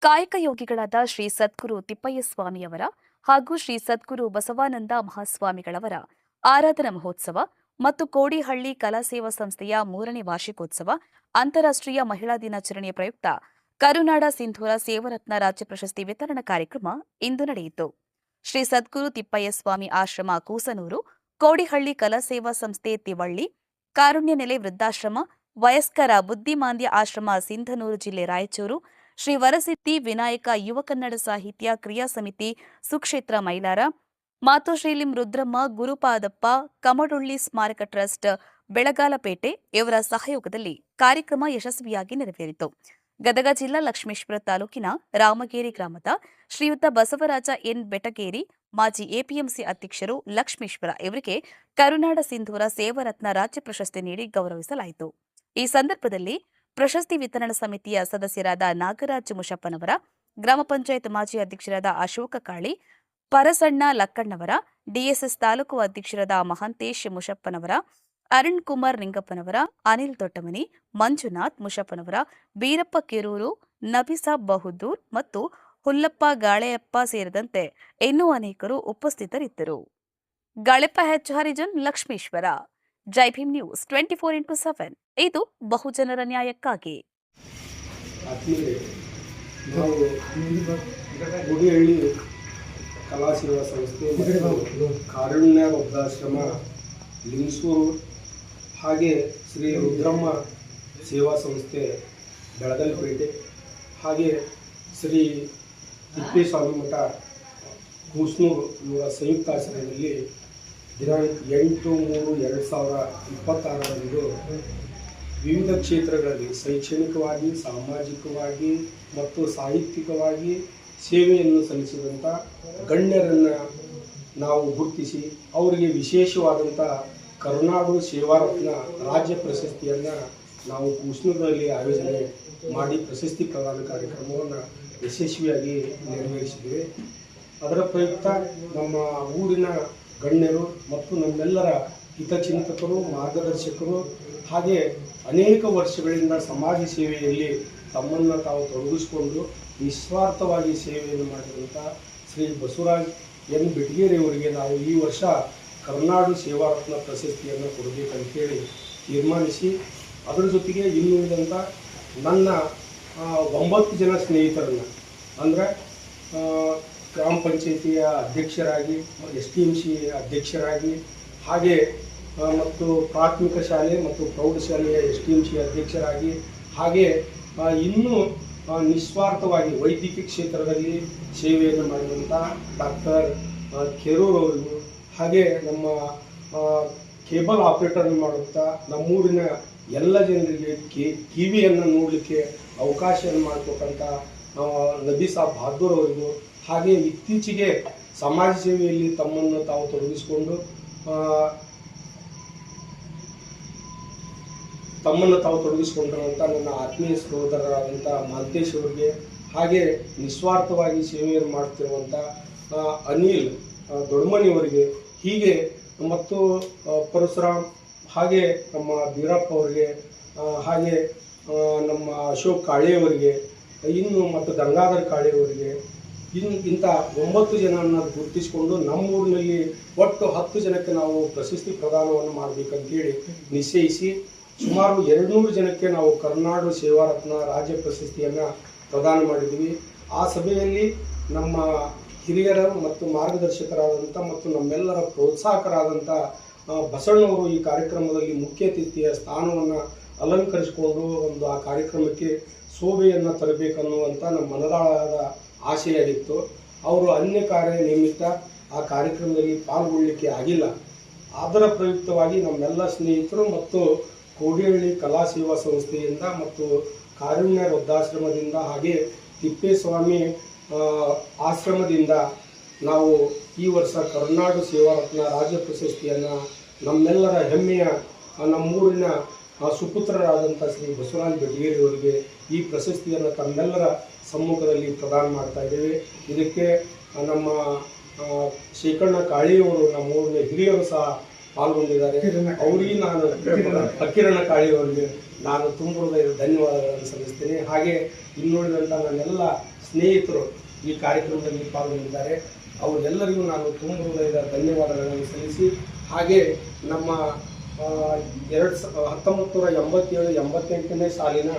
ಕಾಯಕ ಯೋಗಿಗಳಾದ ಶ್ರೀ ಸದ್ಗುರು ತಿಪ್ಪಯ್ಯ ಸ್ವಾಮಿಯವರ ಹಾಗೂ ಶ್ರೀ ಸದ್ಗುರು ಬಸವಾನಂದ ಮಹಾಸ್ವಾಮಿಗಳವರ ಆರಾಧನಾ ಮಹೋತ್ಸವ ಮತ್ತು ಕೋಡಿಹಳ್ಳಿ ಕಲಾ ಸೇವಾ ಸಂಸ್ಥೆಯ 3ನೇ ವಾರ್ಷಿಕೋತ್ಸವ ಅಂತಾರಾಷ್ಟ್ರೀಯ ಮಹಿಳಾ ದಿನಾಚರಣೆಯ ಪ್ರಯುಕ್ತ ಕರುನಾಡ ಸಿಂಧೂರ ಸೇವರತ್ನ ರಾಜ್ಯ ಪ್ರಶಸ್ತಿ ವಿತರಣಾ ಕಾರ್ಯಕ್ರಮ ಇಂದು ನಡೆಯಿತು. ಶ್ರೀ ಸದ್ಗುರು ತಿಪ್ಪಯ್ಯ ಸ್ವಾಮಿ ಆಶ್ರಮ ಕೂಸನೂರು, ಕೋಡಿಹಳ್ಳಿ ಕಲಾ ಸೇವಾ ಸಂಸ್ಥೆ ತಿವಳ್ಳಿ, ಕಾರುಣ್ಯ ನೆಲೆ ವೃದ್ಧಾಶ್ರಮ, ವಯಸ್ಕರ ಬುದ್ಧಿಮಾಂದ್ಯ ಆಶ್ರಮ ಸಿಂಧನೂರು ಜಿಲ್ಲೆ ರಾಯಚೂರು, ಶ್ರೀ ವರಸಿದ್ಧಿ ವಿನಾಯಕ ಯುವ ಕನ್ನಡ ಸಾಹಿತ್ಯ ಕ್ರಿಯಾ ಸಮಿತಿ ಸುಕ್ಷೇತ್ರ ಮೈಲಾರ, ಮಾತೋಶ್ರೀಲಿಂ ರುದ್ರಮ್ಮ ಗುರುಪಾದಪ್ಪ ಕಮಡೊಳ್ಳಿ ಸ್ಮಾರಕ ಟ್ರಸ್ಟ್ ಬೆಳಗಾಲಪೇಟೆ ಇವರ ಸಹಯೋಗದಲ್ಲಿ ಕಾರ್ಯಕ್ರಮ ಯಶಸ್ವಿಯಾಗಿ ನೆರವೇರಿತು. ಗದಗ ಜಿಲ್ಲಾ ಲಕ್ಷ್ಮೇಶ್ವರ ತಾಲೂಕಿನ ರಾಮಗೇರಿ ಗ್ರಾಮದ ಶ್ರೀಯುತ ಬಸವರಾಜ ಎನ್ ಬೆಟಗೇರಿ, ಮಾಜಿ ಎಪಿಎಂಸಿ ಅಧ್ಯಕ್ಷರು ಲಕ್ಷ್ಮೇಶ್ವರ ಇವರಿಗೆ ಕರುನಾಡ ಸಿಂಧೂರ ಸೇವರತ್ನ ರಾಜ್ಯ ಪ್ರಶಸ್ತಿ ನೀಡಿ ಗೌರವಿಸಲಾಯಿತು. ಈ ಸಂದರ್ಭದಲ್ಲಿ ಪ್ರಶಸ್ತಿ ವಿತರಣಾ ಸಮಿತಿಯ ಸದಸ್ಯರಾದ ನಾಗರಾಜ್ ಮುಷಪ್ಪನವರ, ಗ್ರಾಮ ಪಂಚಾಯತ್ ಮಾಜಿ ಅಧ್ಯಕ್ಷರಾದ ಅಶೋಕ ಕಾಳಿ, ಪರಸಣ್ಣ ಲಕ್ಕಣ್ಣವರ, ಡಿಎಸ್ಎಸ್ ತಾಲೂಕು ಅಧ್ಯಕ್ಷರಾದ ಮಹಾಂತೇಶ್ ಮುಷಪ್ಪನವರ, ಅರುಣ್ ಕುಮಾರ್ ನಿಂಗಪ್ಪನವರ, ಅನಿಲ್ ದೊಡ್ಡಮನಿ, ಮಂಜುನಾಥ್ ಮುಷಪ್ಪನವರ, ಬೀರಪ್ಪ ಕಿರೂರು, ನಬಿಸಾಬ್ ಬಹದ್ದೂರ್ ಮತ್ತು ಹುಲ್ಲಪ್ಪ ಗಾಳೆಯಪ್ಪ ಸೇರಿದಂತೆ ಇನ್ನೂ ಅನೇಕರು ಉಪಸ್ಥಿತರಿದ್ದರು. ಗಾಳೆಪ್ಪ ಹೆಚ್ ಹರಿಜನ್, ಲಕ್ಷ್ಮೇಶ್ವರ. ಜೈ ಭೀಮ್ ನ್ಯೂಸ್ 24x7 ಇದು ಬಹುಜನರ ನ್ಯಾಯಕ್ಕಾಗಿ. ಕೋಡಿಹಳ್ಳಿ ಕಲಾ ಸೇವಾ ಸಂಸ್ಥೆ ಮತ್ತು ಕಾರುಣ್ಯ ವೃದ್ಧಾಶ್ರಮ ಲಿಂಗಸೂರು, ಹಾಗೆ ಶ್ರೀ ರುದ್ರಮ್ಮ ಸೇವಾ ಸಂಸ್ಥೆ ಬೆಳಗಲಪೇಟೆ, ಹಾಗೆ ಶ್ರೀ ತಿಪ್ಪೇಸ್ವಾಮಿ ಮಠ ಕೂಸನೂರು ಇವರ ಸಂಯುಕ್ತ ಆಶ್ರಯದಲ್ಲಿ ದಿನಾಂಕ 8/3/2026ರಂದು ವಿವಿಧ ಕ್ಷೇತ್ರಗಳಲ್ಲಿ ಶೈಕ್ಷಣಿಕವಾಗಿ, ಸಾಮಾಜಿಕವಾಗಿ ಮತ್ತು ಸಾಹಿತ್ಯಿಕವಾಗಿ ಸೇವೆಯನ್ನು ಸಲ್ಲಿಸಿದಂಥ ಗಣ್ಯರನ್ನು ನಾವು ಗುರುತಿಸಿ ಅವರಿಗೆ ವಿಶೇಷವಾದಂಥ ಕರುನಾಡು ಸೇವಾರತ್ನ ರಾಜ್ಯ ಪ್ರಶಸ್ತಿಯನ್ನು ನಾವು ಕೂಸನೂರಿನಲ್ಲಿ ಆಯೋಜನೆ ಮಾಡಿ ಪ್ರಶಸ್ತಿ ಪ್ರದಾನ ಕಾರ್ಯಕ್ರಮವನ್ನು ಯಶಸ್ವಿಯಾಗಿ ನೆರವೇರಿಸಿದ್ದೇವೆ. ಅದರ ಪ್ರಯುಕ್ತ ನಮ್ಮ ಊರಿನ ಗಣ್ಯರು ಮತ್ತು ನಮ್ಮೆಲ್ಲರ ಹಿತಚಿಂತಕರು, ಮಾರ್ಗದರ್ಶಕರು, ಹಾಗೆ ಅನೇಕ ವರ್ಷಗಳಿಂದ ಸಮಾಜ ಸೇವೆಯಲ್ಲಿ ತಮ್ಮನ್ನು ತಾವು ತೊಡಗಿಸಿಕೊಂಡು ನಿಸ್ವಾರ್ಥವಾಗಿ ಸೇವೆಯನ್ನು ಮಾಡಿದಂಥ ಶ್ರೀ ಬಸವರಾಜ್ ಎನ್ ಬೆಟಗೇರಿ ಅವರಿಗೆ ನಾವು ಈ ವರ್ಷ ಕರುನಾಡು ಸೇವಾರತ್ನ ಪ್ರಶಸ್ತಿಯನ್ನು ಕೊಡಬೇಕಂತೇಳಿ ತೀರ್ಮಾನಿಸಿ, ಅದರ ಜೊತೆಗೆ ಇನ್ನುಳಿದಂಥ ನನ್ನ 9 ಜನ ಸ್ನೇಹಿತರನ್ನು, ಅಂದರೆ ಗ್ರಾಮ ಪಂಚಾಯಿತಿಯ ಅಧ್ಯಕ್ಷರಾಗಿ, STMC ಅಧ್ಯಕ್ಷರಾಗಿ, ಹಾಗೆ ಮತ್ತು ಪ್ರಾಥಮಿಕ ಶಾಲೆ ಮತ್ತು ಪ್ರೌಢಶಾಲೆಯ STMC ಅಧ್ಯಕ್ಷರಾಗಿ, ಹಾಗೆ ಇನ್ನೂ ನಿಸ್ವಾರ್ಥವಾಗಿ ವೈದ್ಯಕೀಯ ಕ್ಷೇತ್ರದಲ್ಲಿ ಸೇವೆಯನ್ನು ಮಾಡಿದಂಥ ಡಾಕ್ಟರ್ ಕೆರೂರ್ ಅವರಿಗೂ, ಹಾಗೆ ನಮ್ಮ ಕೇಬಲ್ ಆಪರೇಟರ್ ಮಾಡುತ್ತಾ ನಮ್ಮೂರಿನ ಎಲ್ಲ ಜನರಿಗೆ ಟಿವಿಯನ್ನು ನೋಡಲಿಕ್ಕೆ ಅವಕಾಶವನ್ನು ಮಾಡಿಕೊಟ್ಟಂಥ ನಬಿಸಾಬ್ ಬಹದ್ದೂರ್ ಅವರಿಗೂ, ಹಾಗೆ ಇತ್ತೀಚೆಗೆ ಸಮಾಜ ಸೇವೆಯಲ್ಲಿ ತಮ್ಮನ್ನು ತಾವು ತೊಡಗಿಸಿಕೊಂಡು ತೊಡಗಿಸಿಕೊಂಡಂಥ ನನ್ನ ಆತ್ಮೀಯ ಸಹೋದರರಾದಂಥ ಮಾಂತೇಶ್ ಅವರಿಗೆ, ಹಾಗೆ ನಿಸ್ವಾರ್ಥವಾಗಿ ಸೇವೆಯನ್ನು ಮಾಡುತ್ತಿರುವಂಥ ಅನಿಲ್ ದೊಡ್ಡಮನಿಯವರಿಗೆ, ಹೀಗೆ ಮತ್ತು ಪರಶುರಾಮ್, ಹಾಗೆ ನಮ್ಮ ಬೀರಪ್ಪ ಅವರಿಗೆ, ಹಾಗೆ ನಮ್ಮ ಅಶೋಕ್ ಕಾಳೆಯವರಿಗೆ, ಇನ್ನು ಮತ್ತು ಗಂಗಾಧರ್ ಕಾಳೆಯವರಿಗೆ, ಇಂಥ 9 ಜನರನ್ನು ಗುರುತಿಸಿಕೊಂಡು ನಮ್ಮೂರಿನಲ್ಲಿ ಒಟ್ಟು 10 ಜನಕ್ಕೆ ನಾವು ಪ್ರಶಸ್ತಿ ಪ್ರದಾನವನ್ನು ಮಾಡಬೇಕಂತೇಳಿ ನಿಶ್ಚಯಿಸಿ ಸುಮಾರು 200 ಜನಕ್ಕೆ ನಾವು ಕರುನಾಡು ಸೇವಾರತ್ನ ರಾಜ್ಯ ಪ್ರಶಸ್ತಿಯನ್ನು ಪ್ರದಾನ ಮಾಡಿದ್ದೀವಿ. ಆ ಸಭೆಯಲ್ಲಿ ನಮ್ಮ ಹಿರಿಯರ ಮತ್ತು ಮಾರ್ಗದರ್ಶಕರಾದಂಥ ಮತ್ತು ನಮ್ಮೆಲ್ಲರ ಪ್ರೋತ್ಸಾಹಕರಾದಂಥ ಬಸಣ್ಣವರು ಈ ಕಾರ್ಯಕ್ರಮದಲ್ಲಿ ಮುಖ್ಯ ಅತಿಥಿಯ ಸ್ಥಾನವನ್ನು ಅಲಂಕರಿಸಿಕೊಂಡು ಆ ಕಾರ್ಯಕ್ರಮಕ್ಕೆ ಶೋಭೆಯನ್ನು ತರಬೇಕನ್ನುವಂಥ ನಮ್ಮ ಮನದಾಳದ ಆಶೆಯಾಗಿತ್ತು. ಅವರು ಅನ್ಯ ಕಾರ್ಯ ನಿಮಿತ್ತ ಆ ಕಾರ್ಯಕ್ರಮದಲ್ಲಿ ಪಾಲ್ಗೊಳ್ಳಲಿಕ್ಕೆ ಆಗಿಲ್ಲ. ಅದರ ಪ್ರಯುಕ್ತವಾಗಿ ನಮ್ಮೆಲ್ಲ ಸ್ನೇಹಿತರು ಮತ್ತು ಕೋಡಿಹಳ್ಳಿ ಕಲಾ ಸೇವಾ ಸಂಸ್ಥೆಯಿಂದ ಮತ್ತು ಕಾರುಣ್ಯ ವೃದ್ಧಾಶ್ರಮದಿಂದ, ಹಾಗೆ ತಿಪ್ಪೇಸ್ವಾಮಿ ಆಶ್ರಮದಿಂದ ನಾವು ಈ ವರ್ಷ ಕರುನಾಡು ಸೇವಾರತ್ನ ರಾಜ್ಯ ಪ್ರಶಸ್ತಿಯನ್ನು ನಮ್ಮೆಲ್ಲರ ಹೆಮ್ಮೆಯ ನಮ್ಮೂರಿನ ಸುಪುತ್ರರಾದಂಥ ಶ್ರೀ ಬಸವರಾಜ್ ಬೆಟಗೇರಿ ಅವರಿಗೆ ಈ ಪ್ರಶಸ್ತಿಯನ್ನು ತಮ್ಮೆಲ್ಲರ ಸಮ್ಮುಖದಲ್ಲಿ ಪ್ರದಾನ ಮಾಡ್ತಾ ಇದ್ದೇವೆ. ಇದಕ್ಕೆ ನಮ್ಮ ಶೇಖಣ್ಣ ಕಾಳಿಯವರು, ನಮ್ಮ ಊರಿನ ಹಿರಿಯರು ಸಹ ಪಾಲ್ಗೊಂಡಿದ್ದಾರೆ. ಅವರಿಗೆ ನಾನು ಫಕೀರಣ್ಣ ಕಾಳಿಯವರಿಗೆ ನಾನು ತುಂಬ ಧನ್ಯವಾದಗಳನ್ನು ಸಲ್ಲಿಸ್ತೇನೆ. ಹಾಗೆ ಇನ್ನುಳಿದಂಥ ನನ್ನೆಲ್ಲ ಸ್ನೇಹಿತರು ಈ ಕಾರ್ಯಕ್ರಮದಲ್ಲಿ ಪಾಲ್ಗೊಂಡಿದ್ದಾರೆ. ಅವರೆಲ್ಲರಿಗೂ ನಾನು ತುಂಬ ಹೃದಯದ ಧನ್ಯವಾದಗಳನ್ನು ಸಲ್ಲಿಸಿ, ಹಾಗೆ ನಮ್ಮ 1987-88ನೇ ಸಾಲಿನ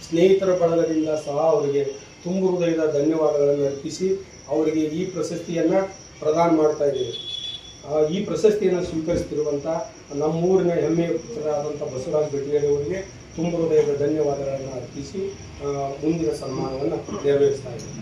ಸ್ನೇಹಿತರ ಬಳಗದಿಂದ ಸಹ ಅವರಿಗೆ ತುಂಬ ಹೃದಯದ ಧನ್ಯವಾದಗಳನ್ನು ಅರ್ಪಿಸಿ ಅವರಿಗೆ ಈ ಪ್ರಶಸ್ತಿಯನ್ನು ಪ್ರದಾನ ಮಾಡ್ತಾ ಇದ್ದೇವೆ. ಈ ಪ್ರಶಸ್ತಿಯನ್ನು ಸ್ವೀಕರಿಸ್ತಿರುವಂಥ ನಮ್ಮೂರಿನ ಹೆಮ್ಮೆಯ ಪುತ್ರರಾದಂಥ ಬಸವರಾಜ್ ಬೆಟ್ಟಿಗೇರಿ ಅವರಿಗೆ ತುಂಬ ಹೃದಯದ ಧನ್ಯವಾದಗಳನ್ನು ಅರ್ಪಿಸಿ ಮುಂದಿನ ಸನ್ಮಾನವನ್ನು ನೆರವೇರಿಸ್ತಾ ಇದ್ದೇವೆ.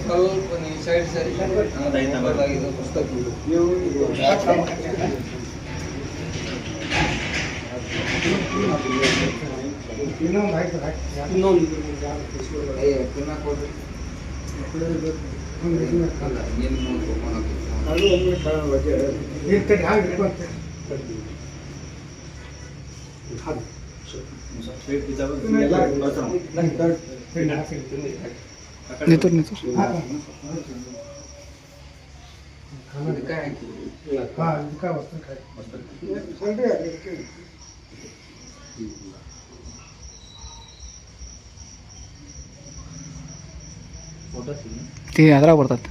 ಸ್ವಲ್ಪ ನೀವು ಸೈಡ್ ಸರಿ ಪುಸ್ತಕ ಅದ್ರಾಗ ಬರ್ತೈತೆ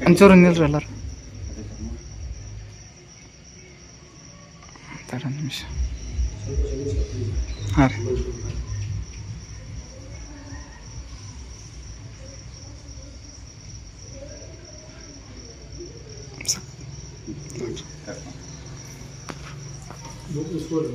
ಒಂಚೂರು ನಿಲ್ರಿ ಎಲ್ಲರೂ ನಿಮಿಷ. ಹಾಂ ರೀ Good.